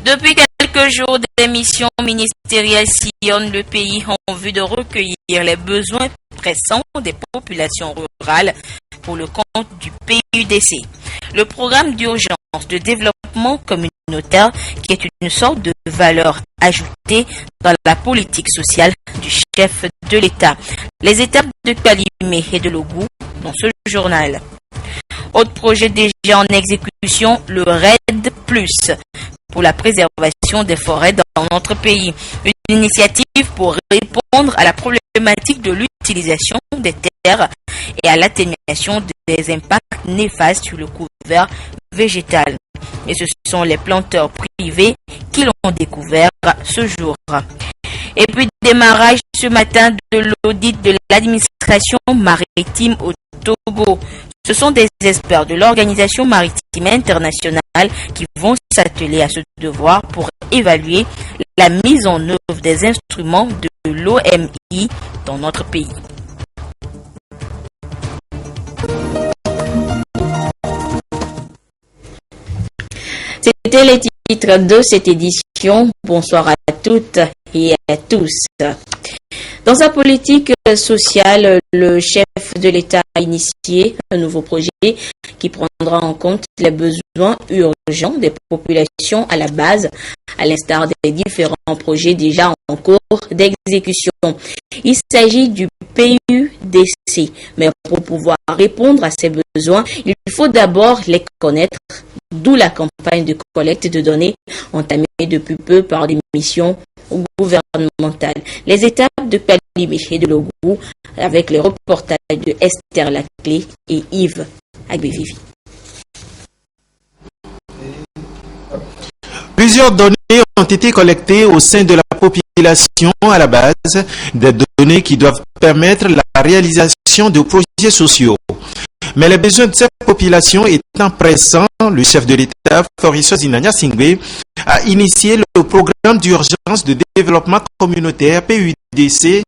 Depuis quelques jours, des missions ministérielles sillonnent le pays en vue de recueillir les besoins pressants des populations rurales pour le compte du PUDC. Le programme d'urgence de développement communautaire, qui est une sorte de valeur ajoutée dans la politique sociale du chef de l'État. Les étapes de Kalimé et de Logou dans ce journal. Autre projet déjà en exécution, le RED+, pour la préservation des forêts dans notre pays. Une initiative pour répondre à la problématique de l'utilisation des terres et à l'atténuation des impacts néfastes sur le couvert végétal. Et ce sont les planteurs privés qui l'ont découvert ce jour. Et puis démarrage ce matin de l'audit de l'administration maritime au Togo. Ce sont des experts de l'Organisation maritime internationale qui vont s'atteler à ce devoir pour évaluer la mise en œuvre des instruments de l'OMI dans notre pays. C'était les titres de cette édition. Bonsoir à toutes et à tous. Dans sa politique sociale, le chef de l'État a initié un nouveau projet qui prendra en compte les besoins urgents des populations à la base, à l'instar des différents projets déjà en cours d'exécution. Il s'agit du PUDC, mais pour pouvoir répondre à ces besoins, il faut d'abord les connaître, d'où la campagne de collecte de données entamée depuis peu par des missions gouvernementales. Les étapes de Kalimé et de Logou avec les reportages de Esther Laclé et Yves Agbevivi. Plusieurs données ont été collectées au sein de la population à la base, des données qui doivent permettre la réalisation de projets sociaux. Mais les besoins de cette population étant pressants, le chef de l'État, Fabrice Zinania Singbe, a initié le programme d'urgence de développement communautaire PUDC,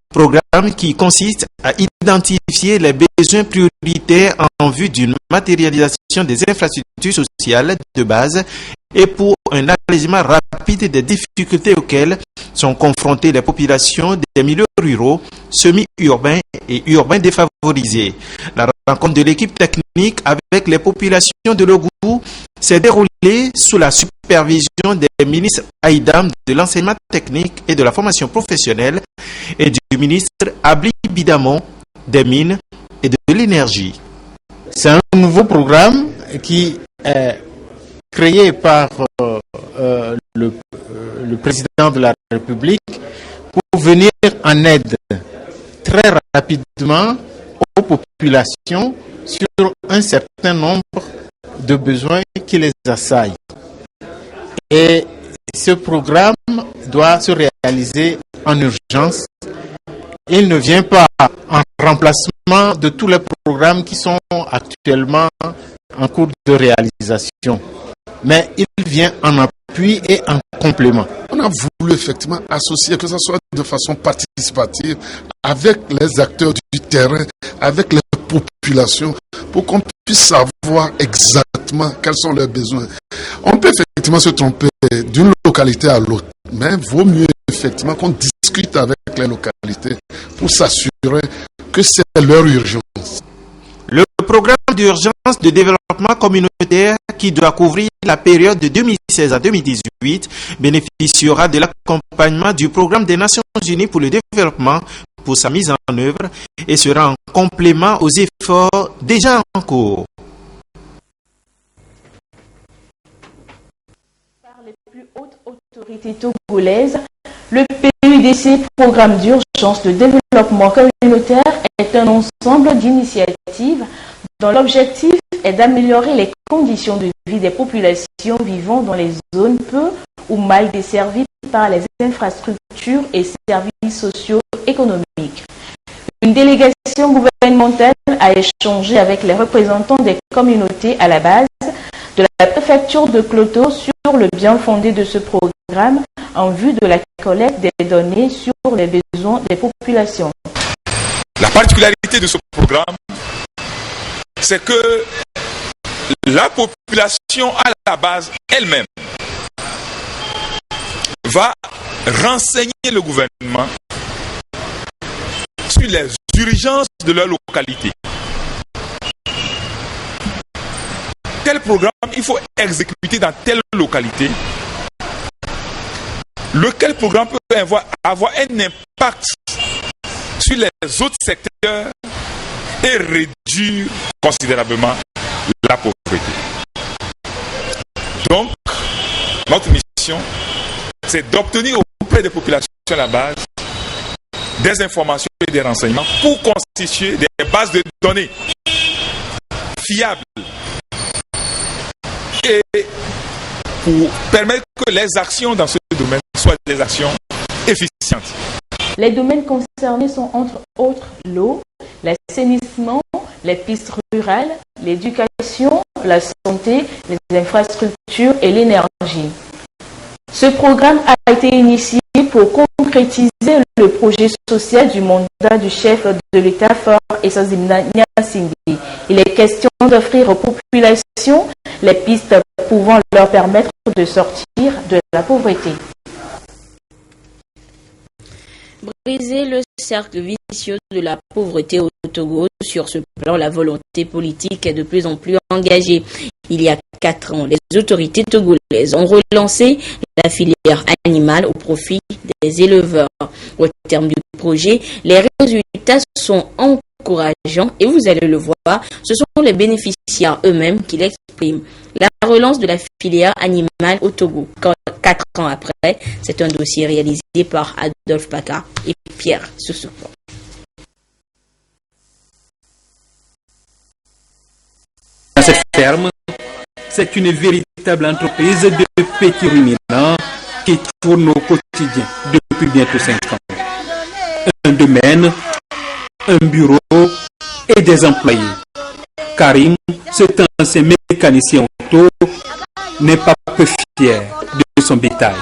programme qui consiste à identifier les besoins prioritaires en vue d'une matérialisation des infrastructures sociales de base et pour un allègement rapide des difficultés auxquelles sont confrontées les populations des milieux ruraux, semi-urbains et urbains défavorisés. La rencontre de l'équipe technique avec les populations de Logou s'est déroulée sous la supervision des ministres Aïdam de l'enseignement technique et de la formation professionnelle et du ministre Abli Bidamon des mines et de l'énergie. C'est un nouveau programme qui est créé par le président de la République pour venir en aide très rapidement aux populations sur un certain nombre de besoins qui les assaillent. Et ce programme doit se réaliser en urgence. Il ne vient pas en remplacement de tous les programmes qui sont actuellement en cours de réalisation, mais il vient en appui et en complément. On a voulu effectivement associer, que ce soit de façon participative, avec les acteurs du terrain, avec les populations, pour qu'on puisse savoir exactement quels sont leurs besoins. On peut effectivement se tromper d'une localité à l'autre, mais il vaut mieux effectivement qu'on discute avec les localités pour s'assurer que c'est leur urgence. Le programme d'urgence de développement communautaire qui doit couvrir la période de 2016 à 2018 bénéficiera de l'accompagnement du programme des Nations Unies pour le développement pour sa mise en œuvre et sera en complément aux efforts déjà en cours. Par les plus hautes autorités togolaises, le PUDC, programme d'urgence de développement communautaire, est un ensemble d'initiatives dont l'objectif est d'améliorer les conditions de vie des populations vivant dans les zones peu ou mal desservies par les infrastructures et services sociaux économiques. Une délégation gouvernementale a échangé avec les représentants des communautés à la base de la préfecture de Kloto sur le bien fondé de ce programme en vue de la collecte des données sur les besoins des populations. La particularité de ce programme, c'est que la population à la base elle-même va renseigner le gouvernement sur les urgences de leur localité. Quel programme il faut exécuter dans telle localité? Lequel programme peut avoir un impact sur les autres secteurs et réduire considérablement la pauvreté. Donc, notre mission, c'est d'obtenir auprès des populations à la base des informations et des renseignements pour constituer des bases de données fiables et pour permettre que les actions dans ce domaine soient des actions efficientes. Les domaines concernés sont entre autres l'eau, l'assainissement, les pistes rurales, l'éducation, la santé, les infrastructures et l'énergie. Ce programme a été initié pour concrétiser le projet social du mandat du chef de l'État Faure Esazimna Nyasingbe. Il est question d'offrir aux populations les pistes pouvant leur permettre de sortir de la pauvreté. Briser le cercle vicieux de la pauvreté au Togo. Sur ce plan, la volonté politique est de plus en plus engagée. Il y a 4 ans, les autorités togolaises ont relancé la filière animale au profit des éleveurs. Au terme du projet, les résultats sont encourageants et vous allez le voir, ce sont les bénéficiaires eux-mêmes qui l'expriment. La relance de la filière animale au Togo, 4 ans après, c'est un dossier réalisé par Adolphe Paca et Pierre Soussoupo. Dans cette ferme, c'est une véritable entreprise de petits ruminants qui tourne au quotidien depuis bientôt 5 ans. Un domaine, un bureau et des employés. Karim, cet ancien mécanicien auto, n'est pas peu fier de son bétail.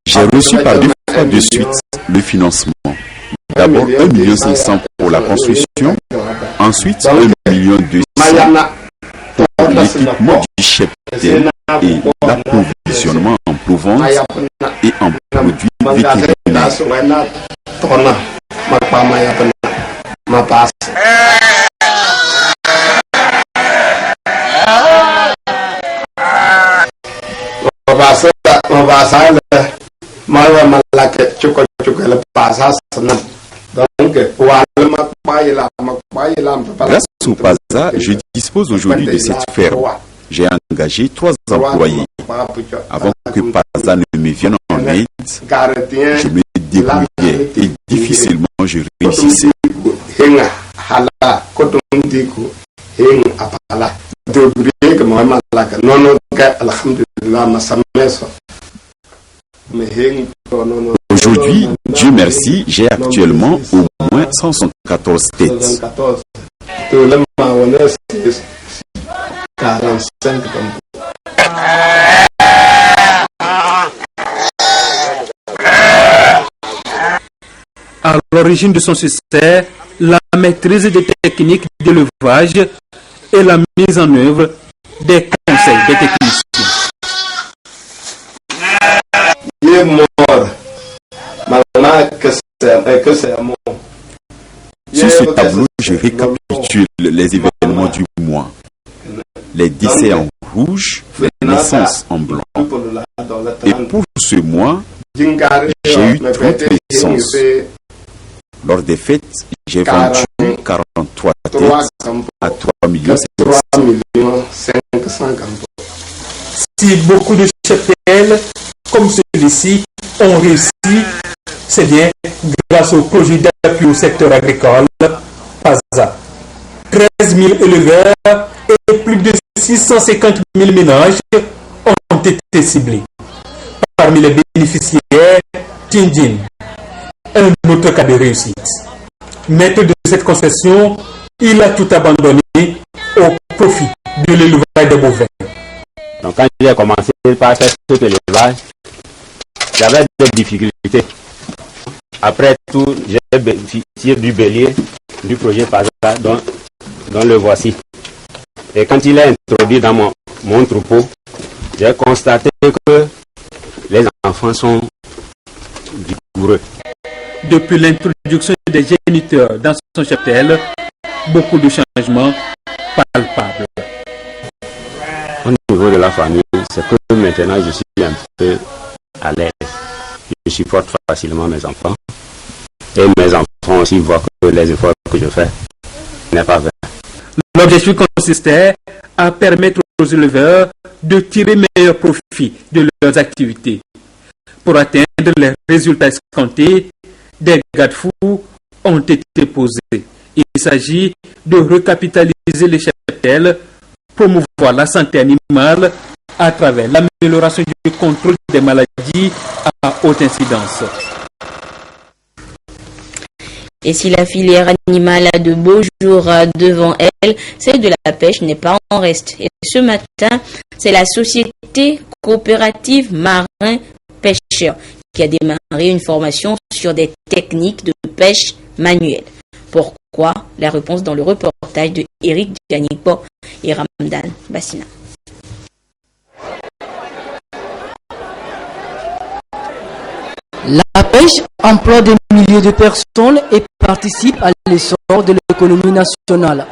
J'ai reçu par 2 fois de suite le financement. D'abord 1,5 million pour la construction, ensuite 1,2 million pour l'équipement du cheptel et l'approvisionnement en provenance et en produits vétérinaires. Grâce au PASA, je dispose aujourd'hui de cette ferme. J'ai engagé 3 employés. Avant que PASA ne me vienne en aide, je me débrouillais et difficilement je réussissais. Aujourd'hui, Dieu merci, j'ai actuellement au moins 174 têtes. À l'origine de son succès, la maîtrise des techniques d'élevage et la mise en œuvre des conseils des techniciens. Sur ce tableau, je récapitule les événements du mois. Les décès en rouge, les naissances en blanc. Et pour ce mois, j'ai eu 30 naissances. Lors des fêtes, j'ai vendu 43 têtes à 3 500 000. Si beaucoup de cheptels comme celui-ci ont réussi, c'est bien grâce au projet d'appui au secteur agricole PASA. 13 000 éleveurs et plus de 650 000 ménages ont été ciblés. Parmi les bénéficiaires, Tindjin, un autre cas de réussite. Maître de cette concession, il a tout abandonné au profit de l'élevage des bovins. Donc quand j'ai commencé par faire tout l'élevage, j'avais des difficultés. Après tout, j'ai bénéficié du bélier du projet PASA dont le voici. Et quand il est introduit dans mon troupeau, j'ai constaté que les enfants sont vigoureux. Depuis l'introduction des géniteurs dans son cheptel, beaucoup de changements palpables. Au niveau de la famille, c'est que maintenant je suis un peu à l'aise. Je supporte facilement mes enfants. Et mes enfants aussi voient que les efforts que je fais n'est pas vain. L'objectif consistait à permettre aux éleveurs de tirer meilleur profit de leurs activités. Pour atteindre les résultats escomptés, des garde-fous ont été posés. Il s'agit de recapitaliser les cheptels, promouvoir la santé animale à travers l'amélioration du contrôle des maladies à haute incidence. Et si la filière animale a de beaux jours devant elle, celle de la pêche n'est pas en reste. Et ce matin, c'est la société coopérative marin pêcheurs qui a démarré une formation sur des techniques de pêche manuelle. Pourquoi? La réponse dans le reportage de Eric Djanipo et Ramdan Bassina. La pêche emploie des milliers de personnes et participe à l'essor de l'économie nationale.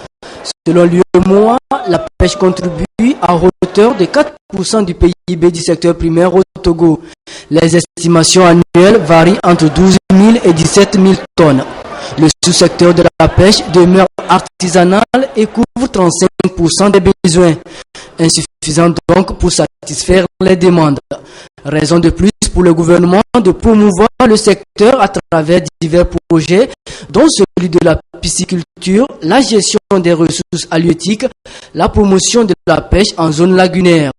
Selon l'UEMOA, la pêche contribue à hauteur de 4% du PIB du secteur primaire au Togo. Les estimations annuelles varient entre 12 000 et 17 000 tonnes. Le sous-secteur de la pêche demeure artisanal et couvre 35% des besoins, insuffisant donc pour satisfaire les demandes. Raison de plus pour le gouvernement de promouvoir le secteur à travers divers projets, dont celui de la pisciculture, la gestion des ressources halieutiques, la promotion de la pêche en zone lagunaire.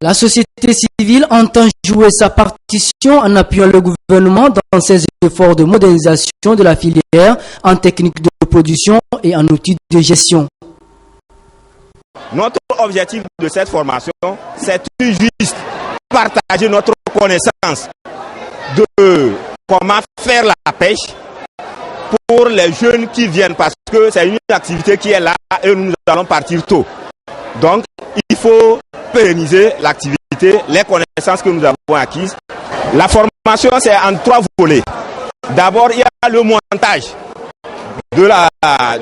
La société civile entend jouer sa partition en appuyant le gouvernement dans ses efforts de modernisation de la filière en technique de production et en outils de gestion. Notre objectif de cette formation, c'est juste partager notre connaissance de comment faire la pêche pour les jeunes qui viennent, parce que c'est une activité qui est là et nous allons partir tôt. Donc, il faut pérenniser l'activité, les connaissances que nous avons acquises. La formation, c'est en 3 volets. D'abord, il y a le montage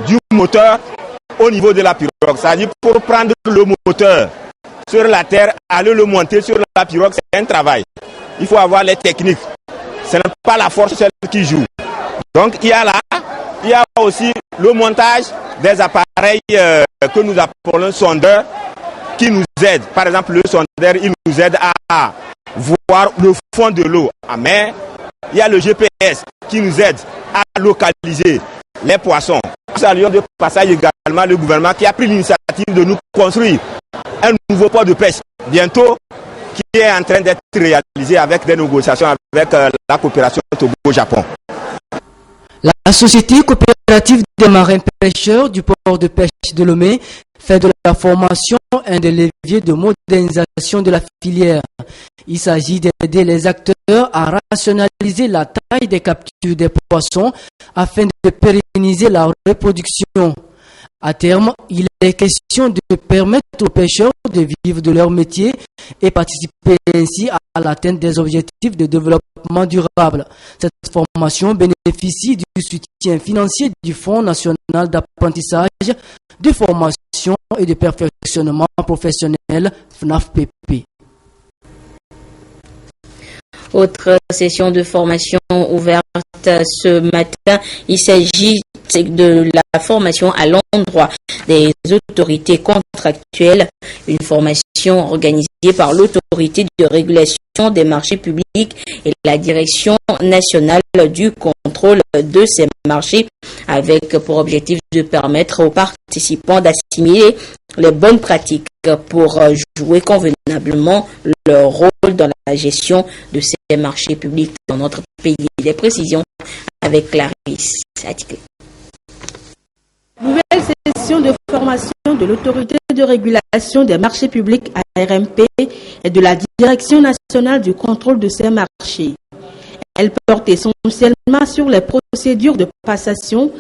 du moteur au niveau de la pirogue. C'est-à-dire pour prendre le moteur sur la terre, aller le monter sur la pirogue, c'est un travail. Il faut avoir les techniques. Ce n'est pas la force seule qui joue. Donc il y a aussi le montage des appareils que nous appelons sondeurs qui nous aident. Par exemple, le sondeur, il nous aide à voir le fond de l'eau en mer. Il y a le GPS qui nous aide à localiser les poissons. Nous saluons de passage également le gouvernement qui a pris l'initiative de nous construire un nouveau port de pêche bientôt, qui est en train d'être réalisé avec des négociations avec la coopération Togo-Japon. La société coopérative des marins pêcheurs du port de pêche de Lomé fait de la formation un des leviers de modernisation de la filière. Il s'agit d'aider les acteurs à rationaliser la taille des captures des poissons afin de pérenniser la reproduction. À terme, il est question de permettre aux pêcheurs de vivre de leur métier et participer ainsi à l'atteinte des objectifs de développement durable. Cette formation bénéficie du soutien financier du Fonds national d'apprentissage, de formation et de perfectionnement professionnel FNAFPP. Autre session de formation ouverte ce matin, il s'agit de la formation à l'endroit des autorités contractuelles, une formation organisée par l'autorité de régulation des marchés publics et la direction nationale du contrôle de ces marchés, avec pour objectif de permettre aux participants d'assimiler les bonnes pratiques pour jouer convenablement leur rôle dans la gestion de ces marchés publics dans notre pays. Des précisions avec Clarisse Attiqué. Nouvelle session de formation de l'autorité de régulation des marchés publics ARMP et de la direction nationale du contrôle de ces marchés. Elle porte essentiellement sur les procédures de passation,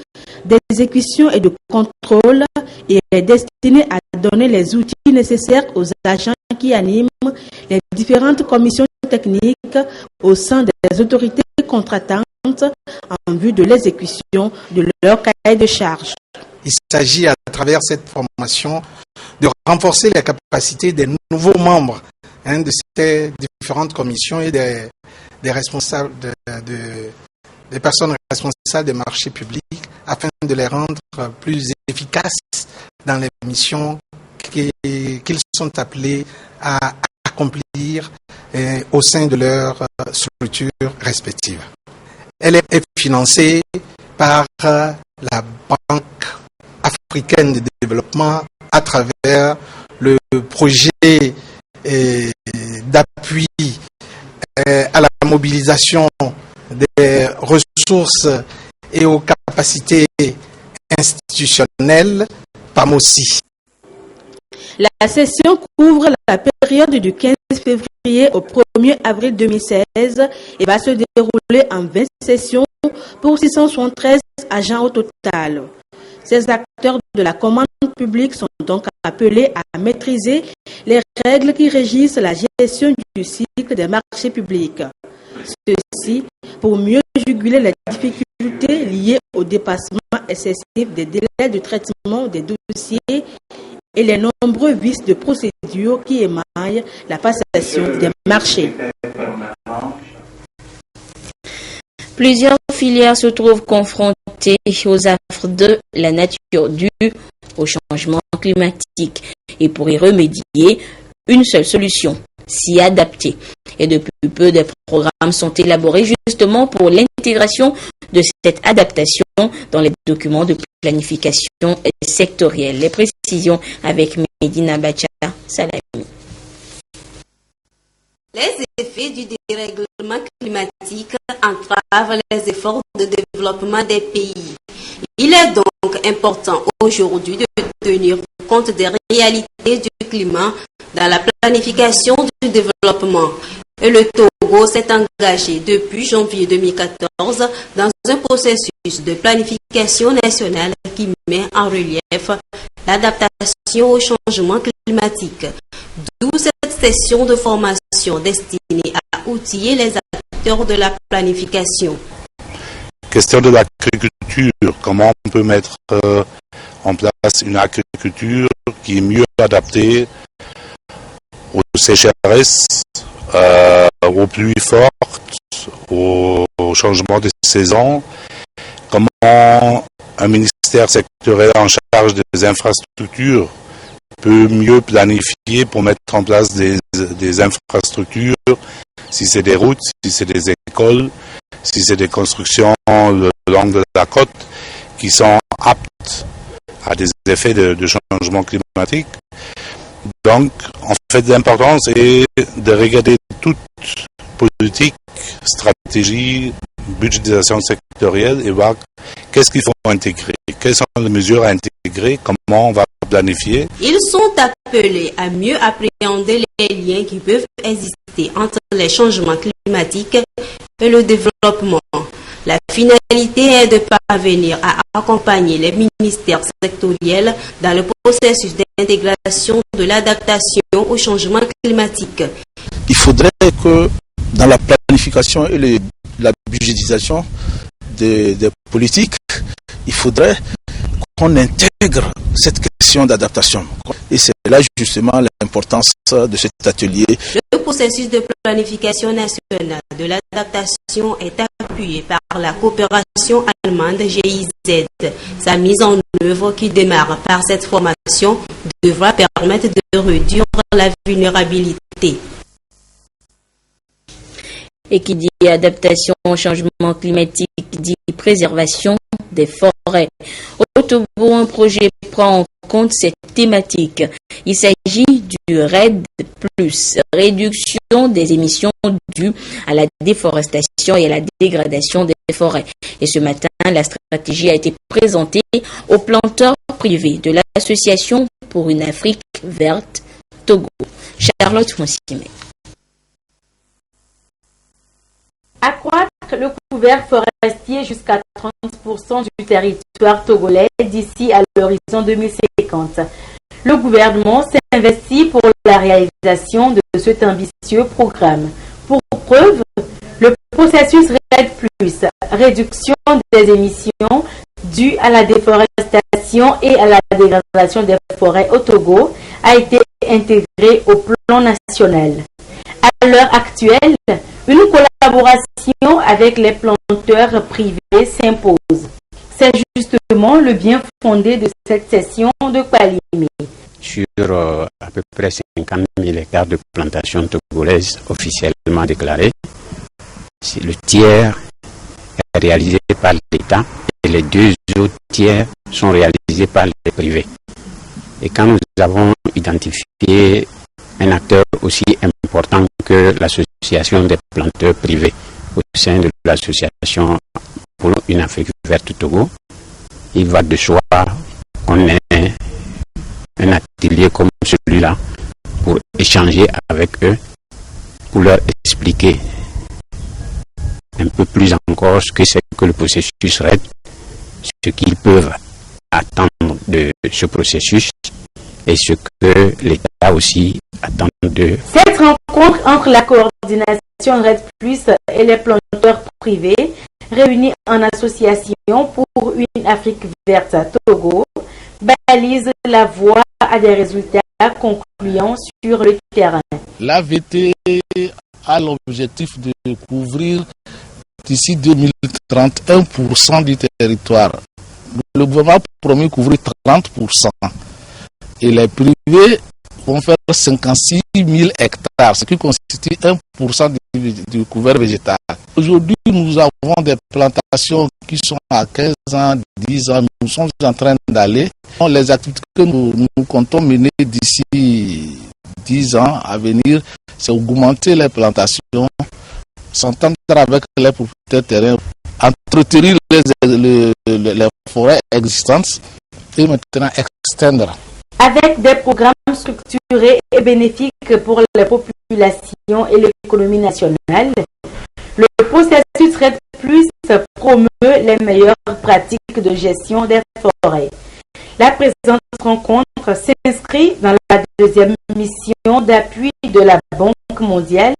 d'exécution et de contrôle et est destiné à donner les outils nécessaires aux agents qui animent les différentes commissions techniques au sein des autorités contratantes en vue de l'exécution de leur cahier de charges. Il s'agit à travers cette formation de renforcer les capacités des nouveaux membres de ces différentes commissions et des responsables des personnes responsables des marchés publics afin de les rendre plus efficaces dans les missions qu'ils sont appelés à accomplir au sein de leurs structures respectives. Elle est financée par la Banque africaine de développement à travers le projet d'appui à la mobilisation des ressources et aux capacités institutionnelles, PAMOSI. La session couvre la période du 15 février au 1er avril 2016 et va se dérouler en 20 sessions pour 673 agents au total. Ces acteurs de la commande publique sont donc appelés à maîtriser les règles qui régissent la gestion du cycle des marchés publics. Ceci pour mieux juguler les difficultés liées au dépassement excessif des délais de traitement des dossiers et les nombreux vices de procédure qui émaillent la passation des marchés. Plusieurs filières se trouvent confrontées aux affres de la nature dues au changement climatique. Et pour y remédier, une seule solution, s'y adapter. Et depuis peu, des programmes sont élaborés justement pour l'intégration de cette adaptation dans les documents de planification sectorielle. Les précisions avec Medina Bacha Salami. Les effets du dérèglement climatique entravent les efforts de développement des pays. Il est donc important aujourd'hui de tenir compte des réalités du climat dans la planification du développement. Et le Togo s'est engagé depuis janvier 2014 dans un processus de planification nationale qui met en relief l'adaptation au changement climatique. D'où cette session de formation destinée à outiller les acteurs de la planification. Question de l'agriculture, comment on peut mettre en place une agriculture qui est mieux adaptée aux sécheresses, aux pluies fortes, au changement des saisons. Comment un ministère sectoriel en charge des infrastructures peut mieux planifier pour mettre en place des infrastructures, si c'est des routes, si c'est des écoles, si c'est des constructions le long de la côte qui sont aptes à des effets de changement climatique. Donc, en fait, l'important, c'est de regarder toute politique, stratégie, budgétisation sectorielle et voir qu'est-ce qu'il faut intégrer, quelles sont les mesures à intégrer, comment on va planifier. Ils sont appelés à mieux appréhender les liens qui peuvent exister entre les changements climatiques et le développement. La finalité est de parvenir à accompagner les ministères sectoriels dans le processus d'intégration de l'adaptation au changement climatique. Il faudrait que dans la planification et la budgétisation des politiques, il faudrait qu'on intègre cette question d'adaptation. Et c'est là justement l'importance de cet atelier. Le processus de planification nationale de l'adaptation est appuyé par la coopération allemande GIZ. Sa mise en œuvre qui démarre par cette formation devra permettre de réduire la vulnérabilité. Et qui dit adaptation au changement climatique dit préservation des forêts. Au Togo, un projet prend en compte cette thématique. Il s'agit du RED+, réduction des émissions dues à la déforestation et à la dégradation des forêts. Et ce matin, la stratégie a été présentée aux planteurs privés de l'Association pour une Afrique verte Togo. Charlotte Monsime. Accroître le couvert forestier jusqu'à 30% du territoire togolais d'ici à l'horizon 2050. Le gouvernement s'investit pour la réalisation de cet ambitieux programme. Pour preuve, le processus RED+, réduction des émissions dues à la déforestation et à la dégradation des forêts au Togo, a été intégré au plan national. À l'heure actuelle, une collaboration avec les planteurs privés s'impose. C'est justement le bien fondé de cette session de Kwalimé. Sur à peu près 50 000 hectares de plantations togolaises officiellement déclarées, le tiers est réalisé par l'État et les 2 autres tiers sont réalisés par les privés. Et quand nous avons identifié un acteur aussi important que l'association des planteurs privés au sein de l'association pour une Afrique verte Togo, il va de soi qu'on ait un atelier comme celui-là pour échanger avec eux, pour leur expliquer un peu plus encore ce que c'est que le processus RED, ce qu'ils peuvent attendre de ce processus et ce que l'État aussi attend de... Cette rencontre entre la coordination RED+, et les planteurs privés, réunis en association pour une Afrique verte à Togo, balise la voie à des résultats concluants sur le terrain. L'AVT a l'objectif de couvrir d'ici 2030 1% du territoire. Le gouvernement promet couvrir 30%. Et les privés vont faire 56 000 hectares, ce qui constitue 1% du couvert végétal. Aujourd'hui, nous avons des plantations qui sont à 15 ans, 10 ans. Nous sommes en train d'aller. Les activités que nous comptons mener d'ici 10 ans à venir, c'est augmenter les plantations, s'entendre avec les propriétaires terrains, entretenir les forêts existantes et maintenant extendre. Avec des programmes structurés et bénéfiques pour les populations et l'économie nationale, le processus RED+ promeut les meilleures pratiques de gestion des forêts. La présente rencontre s'inscrit dans la deuxième mission d'appui de la Banque mondiale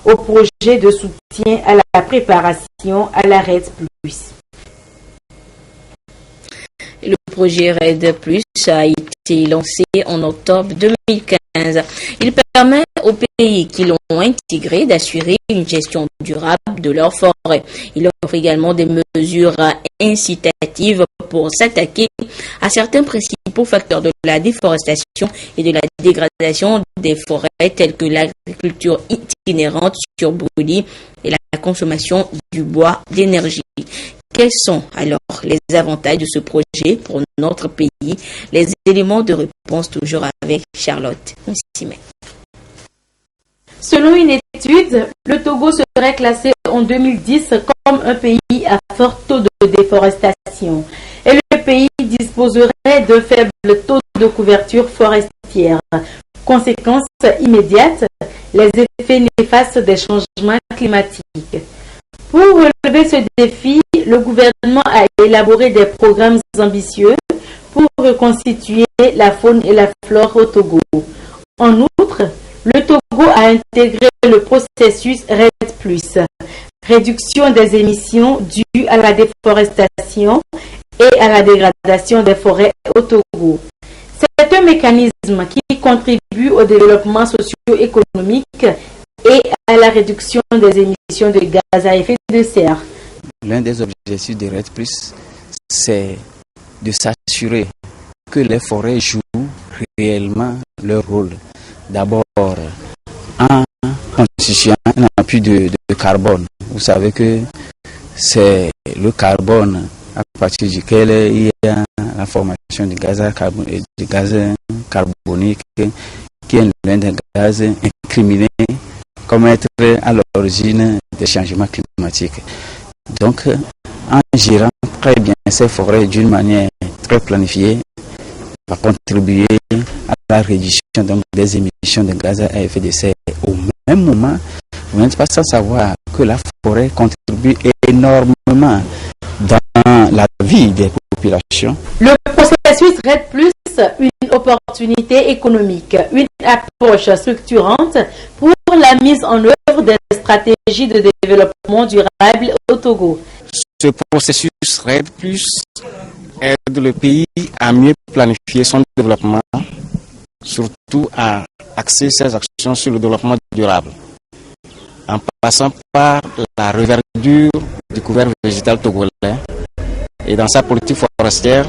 au projet de soutien à la préparation à la RED+. Le projet RED+ a été lancé en octobre 2015. Il permet aux pays qui l'ont intégré d'assurer une gestion durable de leurs forêts. Il offre également des mesures incitatives pour s'attaquer à certains principaux facteurs de la déforestation et de la dégradation des forêts tels que l'agriculture itinérante sur brûlis et la consommation du bois d'énergie. Quels sont alors les avantages de ce projet pour notre pays? Les éléments de réponse toujours avec Charlotte Moussime. Selon une étude, le Togo serait classé en 2010 comme un pays à fort taux de déforestation et le pays disposerait de faibles taux de couverture forestière. Conséquence immédiate, les effets néfastes des changements climatiques. Pour relever ce défi, le gouvernement a élaboré des programmes ambitieux pour reconstituer la faune et la flore au Togo. En outre, le Togo a intégré le processus RED+, réduction des émissions dues à la déforestation et à la dégradation des forêts au Togo. C'est un mécanisme qui contribue au développement socio-économique et à la réduction des émissions de gaz à effet de serre. L'un des objectifs de RED+, c'est de s'assurer que les forêts jouent réellement leur rôle. D'abord, en constituant un appui de carbone. Vous savez que c'est le carbone à partir duquel il y a la formation de gaz carbonique, qui est l'un des gaz incriminés comme être à l'origine des changements climatiques. Donc, en gérant très bien ces forêts d'une manière très planifiée, va contribuer à la réduction donc, des émissions de gaz à effet de serre au un moment, vous n'êtes pas sans savoir que la forêt contribue énormément dans la vie des populations. Le processus RED+, une opportunité économique, une approche structurante pour la mise en œuvre des stratégies de développement durable au Togo. Ce processus RED+, aide le pays à mieux planifier son développement, surtout à axer ses actions sur le développement durable, en passant par la reverdure du couvert végétal togolais. Et dans sa politique forestière,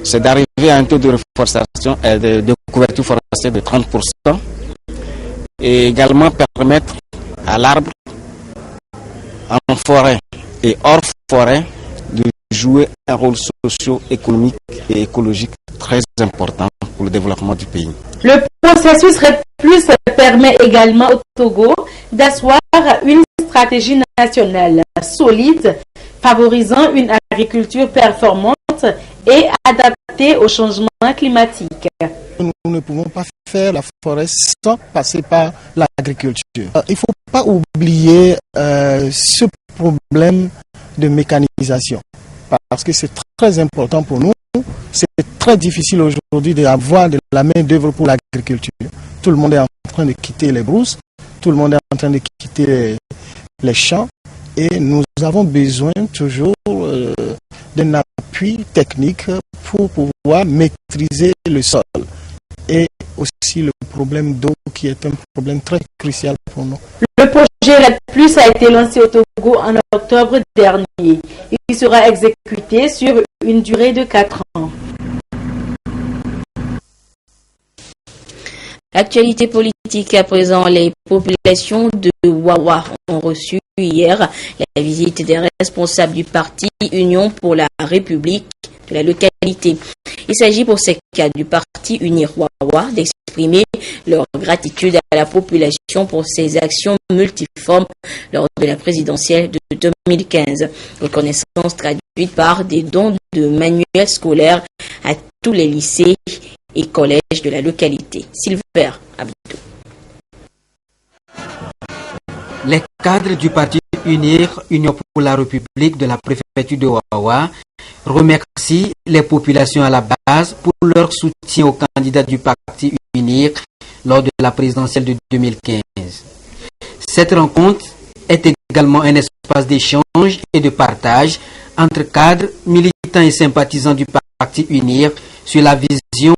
c'est d'arriver à un taux de reforestation et de couverture forestière de 30%, et également permettre à l'arbre en forêt et hors forêt de jouer un rôle socio-économique et écologique très important pour le développement du pays. Le processus RED+ permet également au Togo d'asseoir une stratégie nationale solide, favorisant une agriculture performante et adaptée au changement climatique. Nous ne pouvons pas faire la forêt sans passer par l'agriculture. Il ne faut pas oublier ce problème de mécanisation, parce que c'est très important pour nous. C'est très difficile aujourd'hui d'avoir de la main-d'œuvre pour l'agriculture. Tout le monde est en train de quitter les brousses, tout le monde est en train de quitter les champs, et nous avons besoin toujours d'un appui technique pour pouvoir maîtriser le sol. Et aussi le problème d'eau qui est un problème très crucial pour nous. Le projet RED+ a été lancé au Togo en octobre dernier. Il sera exécuté sur une durée de 4 ans. Actualité politique à présent, les populations de Wawa ont reçu hier la visite des responsables du parti Union pour la République de la localité. Il s'agit pour ces cadres du parti Unir Wawa d'exprimer leur gratitude à la population pour ses actions multiformes lors de la présidentielle de 2015. Reconnaissance traduite par des dons de manuels scolaires à tous les lycées et collèges de la localité. Silver Abdou. Les cadres du parti Unir, Union pour la République de la préfecture de Wawa, remercient les populations à la base pour leur soutien aux candidats du parti Unir lors de la présidentielle de 2015. Cette rencontre est également un espace d'échange et de partage entre cadres, militants et sympathisants du parti Unir sur la vision,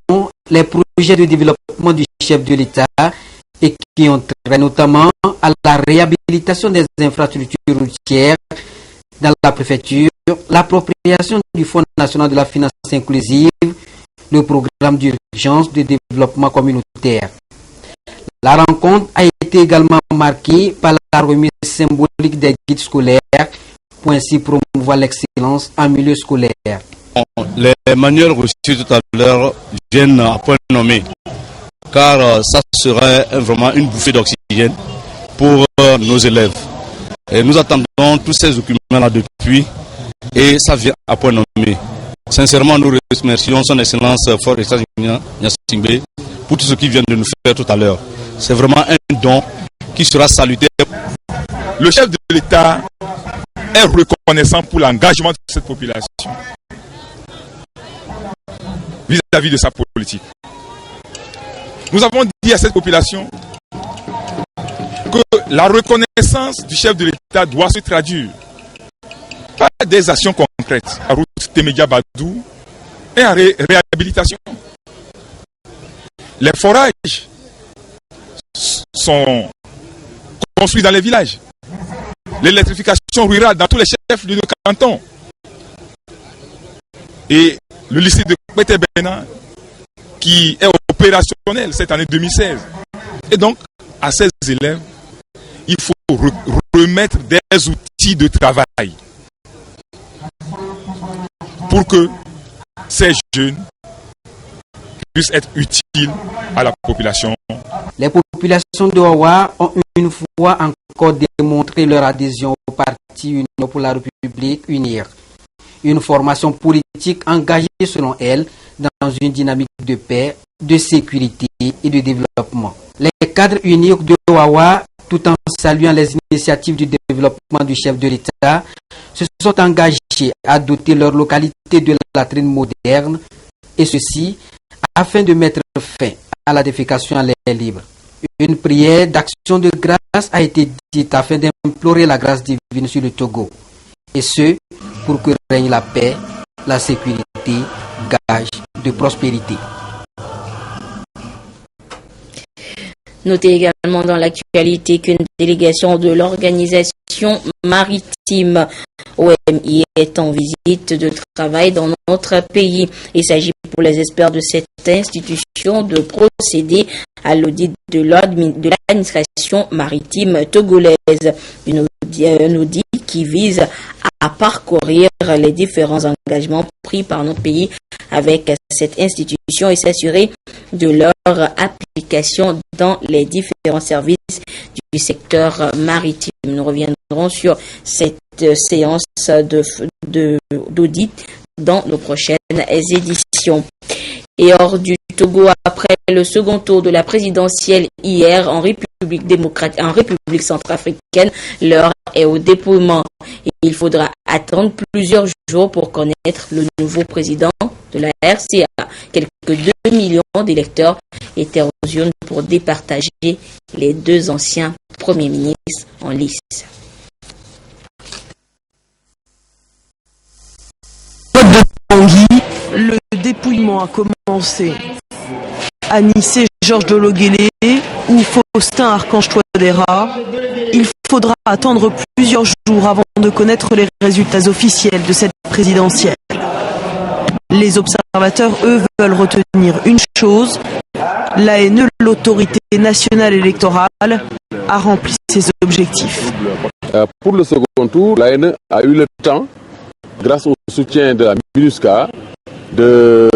les projets de développement du chef de l'État et qui ont trait notamment à la réhabilitation des infrastructures routières dans la préfecture, l'appropriation du Fonds national de la finance inclusive, le programme d'urgence de développement communautaire. La rencontre a été également marquée par la remise symbolique des guides scolaires pour ainsi promouvoir l'excellence en milieu scolaire. Les manuels reçus tout à l'heure viennent à point nommé, car ça serait vraiment une bouffée d'oxygène pour nos élèves. Et nous attendons tous ces documents-là depuis, et ça vient à point nommé. Sincèrement, nous remercions son Excellence Fort État Gnassingbé pour tout ce qu'il vient de nous faire tout à l'heure. C'est vraiment un don qui sera salutaire. Le chef de l'État est reconnaissant pour l'engagement de cette population vis-à-vis de sa politique. Nous avons dit à cette population que la reconnaissance du chef de l'État doit se traduire par des actions concrètes à route Temedia Badou et en réhabilitation. Les forages sont construits dans les villages. L'électrification rurale dans tous les chefs de nos cantons. Et le lycée de Pété-Bénin qui est opérationnel cette année 2016. Et donc, à ces élèves, il faut remettre des outils de travail pour que ces jeunes puissent être utiles à la population. Les populations de Wawa ont une fois encore démontré leur adhésion au parti Union pour la République Unir. Une formation politique engagée selon elle dans une dynamique de paix, de sécurité et de développement. Les cadres uniques de Wawa tout en saluant les initiatives du développement du chef de l'État, se sont engagés à doter leur localité de latrines modernes, et ceci afin de mettre fin à la défécation à l'air libre. Une prière d'action de grâce a été dite afin d'implorer la grâce divine sur le Togo, et ce, pour que règne la paix, la sécurité, gage de prospérité. Notez également dans l'actualité qu'une délégation de l'organisation maritime OMI est en visite de travail dans notre pays. Il s'agit pour les experts de cette institution de procéder à l'audit de l'administration maritime togolaise. Un audit qui vise à parcourir les différents engagements pris par nos pays avec cette institution et s'assurer de leur application dans les différents services du secteur maritime. Nous reviendrons sur cette séance d'audit dans nos prochaines éditions. Et hors du Togo, après le second tour de la présidentielle hier en République centrafricaine, l'heure est au dépouillement. Il faudra attendre plusieurs jours pour connaître le nouveau président de la RCA. Quelques 2 millions d'électeurs étaient aux urnes pour départager les 2 anciens premiers ministres en lice. Le dépouillement a commencé. Anissé Georges Dologuélé ou Faustin Archange Touadéra, il faudra attendre plusieurs jours avant de connaître les résultats officiels de cette présidentielle. Les observateurs, eux, veulent retenir une chose: l'ANE, l'autorité nationale électorale, a rempli ses objectifs. Pour le second tour, l'ANE a eu le temps, grâce au soutien de la MINUSCA, de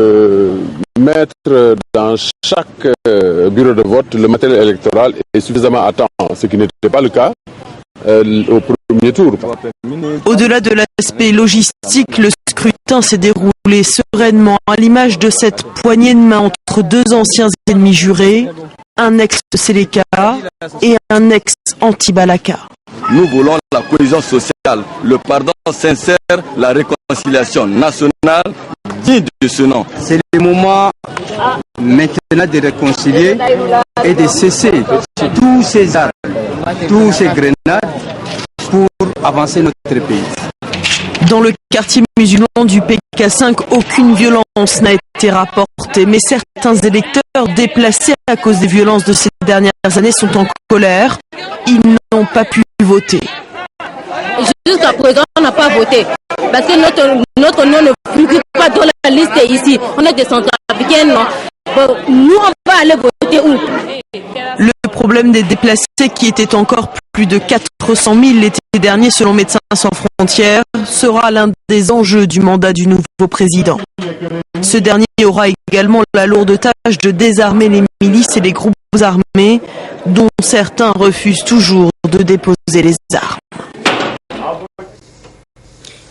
mettre dans chaque bureau de vote le matériel électoral est suffisamment à temps, ce qui n'était pas le cas au premier tour. Au-delà de l'aspect logistique, le scrutin s'est déroulé sereinement à l'image de cette poignée de main entre 2 anciens ennemis jurés, un ex-Séléka et un ex-anti-Balaka. Nous voulons la cohésion sociale, le pardon sincère, la réconciliation nationale digne de ce nom. C'est le moment maintenant de réconcilier et de cesser tous ces armes, tous ces grenades pour avancer notre pays. Dans le quartier musulman du PK5, aucune violence n'a été rapportée, mais certains électeurs déplacés à cause des violences de ces dernières années sont en colère. Ils n'ont pas pu voter. Jusqu'à présent, on n'a pas voté. Parce que notre nom ne figure pas dans la liste ici. On est des centrafricains, non? Bon, nous, on va aller voter où? Le problème des déplacés, qui étaient encore plus de 400 000 l'été dernier selon Médecins sans frontières, sera l'un des enjeux du mandat du nouveau président. Ce dernier aura également la lourde tâche de désarmer les milices et les groupes armés, dont certains refusent toujours de déposer les armes.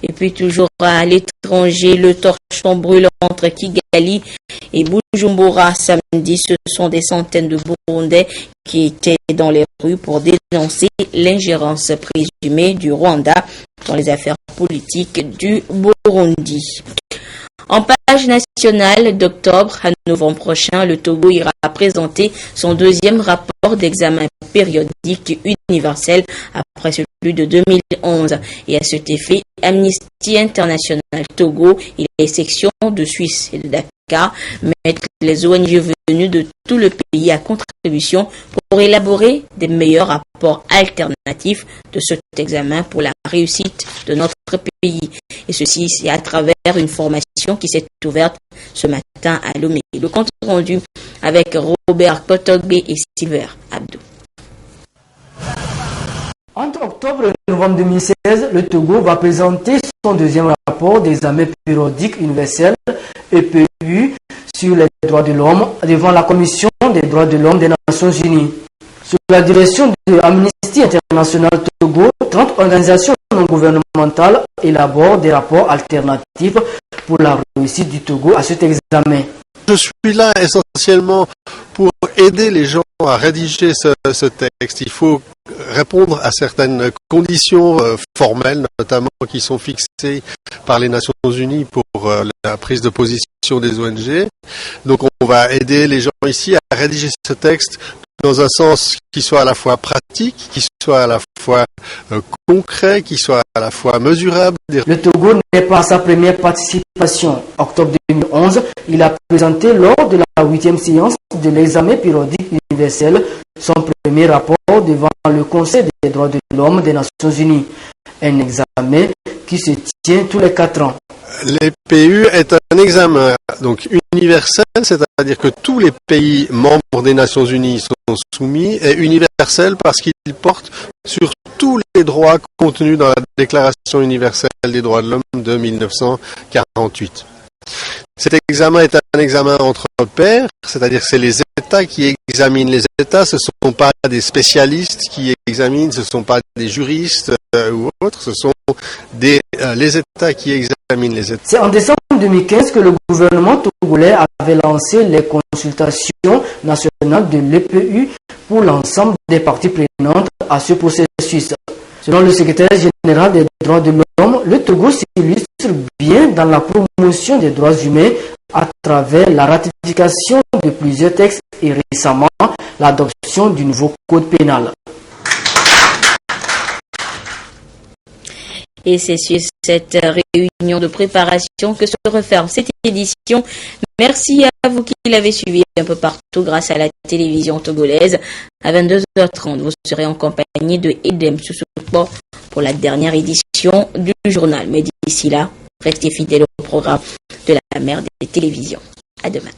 Et puis toujours à l'étranger, le torchon brûle entre Kigali et Bujumbura samedi. Ce sont des centaines de Burundais qui étaient dans les rues pour dénoncer l'ingérence présumée du Rwanda dans les affaires politiques du Burundi. En page nationale d'octobre à novembre prochain, le Togo ira présenter son 2e rapport d'examen périodique universel après celui de 2011. Et à cet effet, Amnesty International Togo et les sections de Suisse et de Dakar mettent les ONG venues de tout le pays à contribution pour élaborer des meilleurs rapports alternatifs de cet examen pour la réussite de notre pays. Et ceci, c'est à travers une formation qui s'est ouverte ce matin à Lomé. Le compte rendu avec Robert Kotogbe et Silver Abdou. Entre octobre et novembre 2016, le Togo va présenter son 2e rapport d'examen périodique universel EPU sur les droits de l'homme devant la Commission des droits de l'homme des Nations Unies. Sous la direction de Amnesty International Togo, 30 organisations non gouvernementales élaborent des rapports alternatifs pour la réussite du Togo à cet examen. Je suis là essentiellement pour aider les gens à rédiger ce texte, il faut répondre à certaines conditions formelles, notamment qui sont fixées par les Nations Unies pour la prise de position des ONG. Donc on va aider les gens ici à rédiger ce texte dans un sens qui soit à la fois pratique, qui soit à la fois concret, qui soit à la fois mesurable. Le Togo n'est pas à sa première participation. Octobre 2011, il a présenté lors de la 8e séance de l'examen périodique universel son premier rapport devant le Conseil des droits de l'homme des Nations Unies. Un examen qui se tient tous les 4 ans. L'EPU est un examen donc universel, c'est-à-dire que tous les pays membres des Nations Unies sont soumis, et universel parce qu'il porte sur tous les droits contenus dans la Déclaration universelle des droits de l'homme de 1948. Cet examen est un examen entre pairs, c'est-à-dire que c'est les États qui examinent les États, ce ne sont pas des spécialistes qui examinent, ce ne sont pas des juristes ou autres, ce sont les États qui examinent les États. C'est en décembre 2015 que le gouvernement togolais avait lancé les consultations nationales de l'EPU pour l'ensemble des parties prenantes à ce processus. Selon le secrétaire général des droits de l'homme, le Togo s'illustre bien dans la promotion des droits humains à travers la ratification de plusieurs textes et récemment l'adoption du nouveau code pénal. Et c'est sur cette réunion de préparation que se referme cette édition. Merci à vous qui l'avez suivi un peu partout grâce à la télévision togolaise. À 22h30, vous serez en compagnie de Edem Soussoupo pour la dernière édition du journal. Mais d'ici là, restez fidèles au programme de la mère des télévisions. À demain.